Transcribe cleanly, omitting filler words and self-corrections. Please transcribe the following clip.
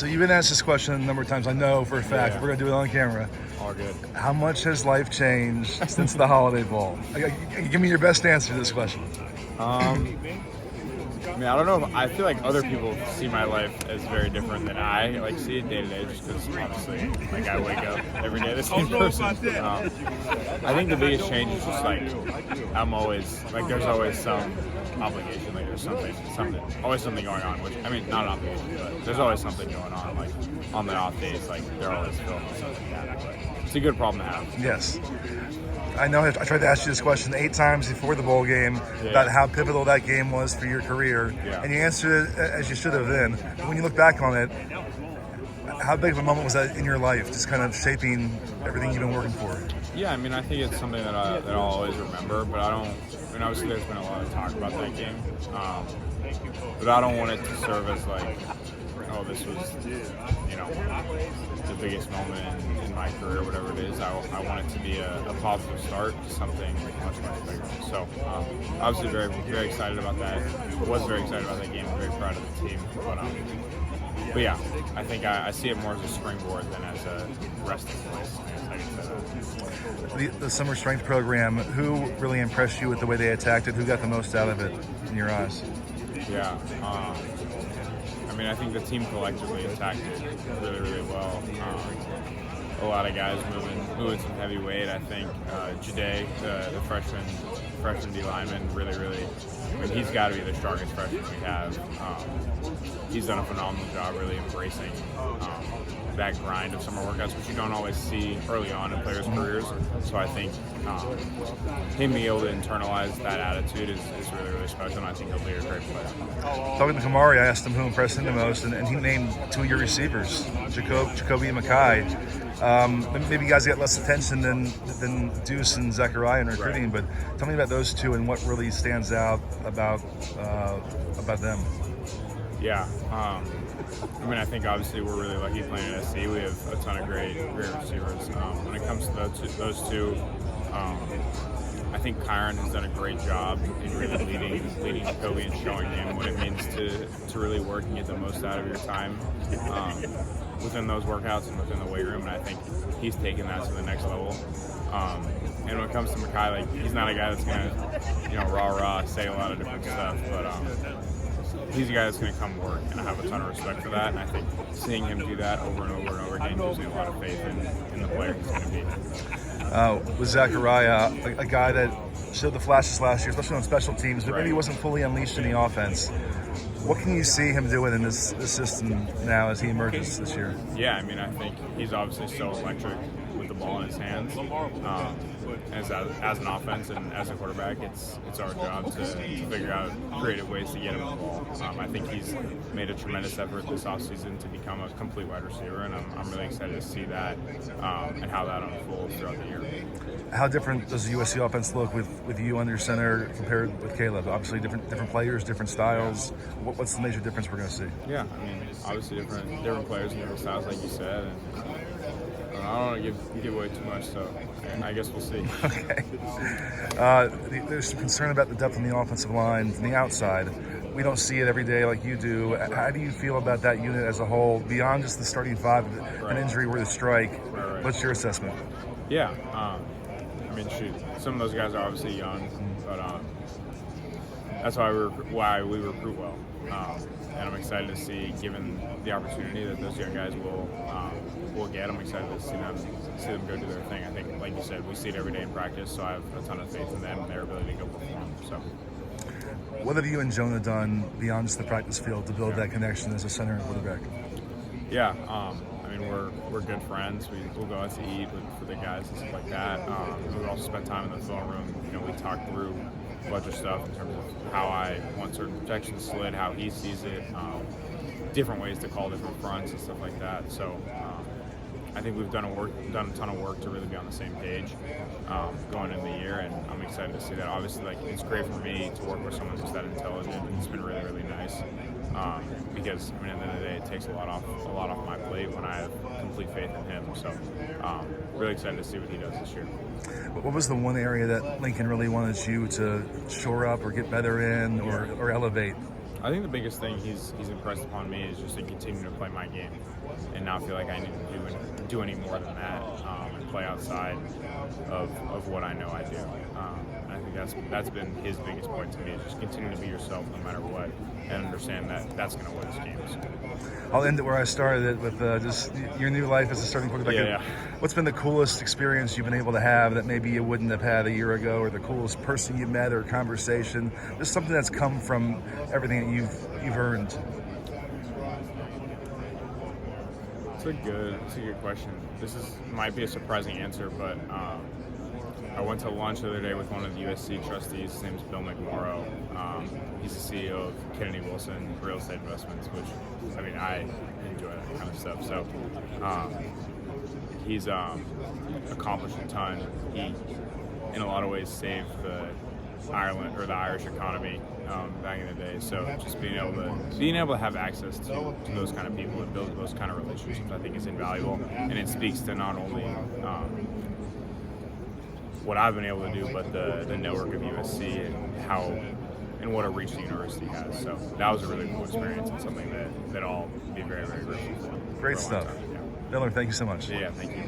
So you've been asked this question a number of times. I know for a fact. Yeah. We're going to do it on camera. All good. How much has life changed since the Holiday Bowl? Give me your best answer to this question. I mean, I don't know. I feel like other people see my life as very different than I see it day to day, just because obviously, I wake up every day the same person. I think the biggest change is just I'm always there's always some obligation, there's always something going on. Which I mean, not an obligation, but there's always something going on. On the off days, they're always filming something. But it's a good problem to have. Yes. I know I tried to ask you this question 8 times before the bowl game about how pivotal that game was for your career, and you answered it as you should have then. When you look back on it, how big of a moment was that in your life, just kind of shaping everything you've been working for? Yeah, I mean, I think it's something that I'll always remember, but I mean, obviously there's been a lot of talk about that game, but I don't want it to serve as this was, the biggest moment in my career, whatever it is. I want it to be a positive start to something much bigger. So, obviously very, very excited about that. Was very excited about that game. I'm very proud of the team. But yeah, I think I see it more as a springboard than as a resting place. The summer strength program, who really impressed you with the way they attacked it? Who got the most out of it in your eyes? Yeah. I mean, I think the team collectively attacked it really, really well. A lot of guys moving some heavy weight. I think Jade, the freshman D lineman, really, I mean, he's got to be the strongest freshman we have. He's done a phenomenal job really embracing that grind of summer workouts, which you don't always see early on in players' careers. So I think him being able to internalize that attitude is really, really special, and I think he'll be a great player. Talking to Kamari, I asked him who impressed him the most, and he named 2 of your receivers, Jacoby and Mekhi. Maybe guys get less attention than Deuce and Zachariah in recruiting, but tell me about those two and what really stands out about them. Yeah. I mean, I think obviously we're really lucky playing at SC. We have a ton of great receivers. When it comes to those two, I think Kyron has done a great job in really leading Jacoby and showing him what it means to really work and get the most out of your time within those workouts and within the weight room. And I think he's taken that to the next level. And when it comes to Mekhi, he's not a guy that's gonna, rah say a lot of different stuff, but he's a guy that's going to come work, and I have a ton of respect for that. And I think seeing him do that over and over and over again gives me a lot of faith in the player he's going to be. With Zachariah, a guy that showed the flashes last year, especially on special teams, but maybe wasn't fully unleashed in the offense. What can you see him doing in this system now as he emerges this year? Yeah, I mean, I think he's obviously so electric with the ball in his hands. As an offense and as a quarterback, it's our job to figure out creative ways to get him the ball. I think he's made a tremendous effort this offseason to become a complete wide receiver, and I'm really excited to see that and how that unfolds throughout the year. How different does the USC offense look with you under center compared with Caleb? Obviously, different players, different styles. What's the major difference we're going to see? Yeah, I mean, obviously different players and different styles, like you said. And, I don't want to give away too much, so I guess we'll see. Okay. There's some concern about the depth on the offensive line from the outside. We don't see it every day like you do. How do you feel about that unit as a whole, beyond just the starting 5, an injury or the strike? Right. What's your assessment? Yeah. I mean, shoot, some of those guys are obviously young, but that's why we recruit well. And I'm excited to see, given the opportunity that those young guys will get, I'm excited to see them go do their thing. I think, like you said, we see it every day in practice, so I have a ton of faith in them and their ability to go perform. So, what have you and Jonah done beyond just the practice field to build that connection as a center and quarterback? Yeah, I mean, we're good friends. We'll go out to eat with the guys and stuff like that. We also spend time in the film room. We talk through a bunch of stuff in terms of how I want certain protections slid, how he sees it, different ways to call different fronts and stuff like that. So I think we've done a ton of work to really be on the same page going into the year, and I'm excited to see that. Obviously, it's great for me to work with someone who's that intelligent. It's been really, really nice because I mean, at the end of the day, it takes a lot off my plate when I have complete faith in him. So really excited to see what he does this year. What was the one area that Lincoln really wanted you to shore up or get better in or elevate? I think the biggest thing he's impressed upon me is just to continue to play my game and not feel like I need to do any more than that, and play outside of what I know I do. And I think that's been his biggest point to me, is just continue to be yourself no matter what, and understand that that's going to win us games. I'll end it where I started it with just your new life as a starting quarterback. What's been the coolest experience you've been able to have that maybe you wouldn't have had a year ago, or the coolest person you met or conversation? Just something that's come from everything that you've earned. It's a good question. This might be a surprising answer, but I went to lunch the other day with one of the USC trustees. His name's Bill McMorrow. He's the CEO of Kennedy Wilson Real Estate Investments, which, I mean, I enjoy that kind of stuff. So he's accomplished a ton. He, in a lot of ways, saved the Irish economy back in the day. So just being able to have access to those kind of people and build those kind of relationships, I think, is invaluable. And it speaks to not only what I've been able to do, but the network of USC and what a reach the university has. So that was a really cool experience and something that I'll be very, very grateful for. Great stuff. Miller, thank you so much. Yeah, thank you.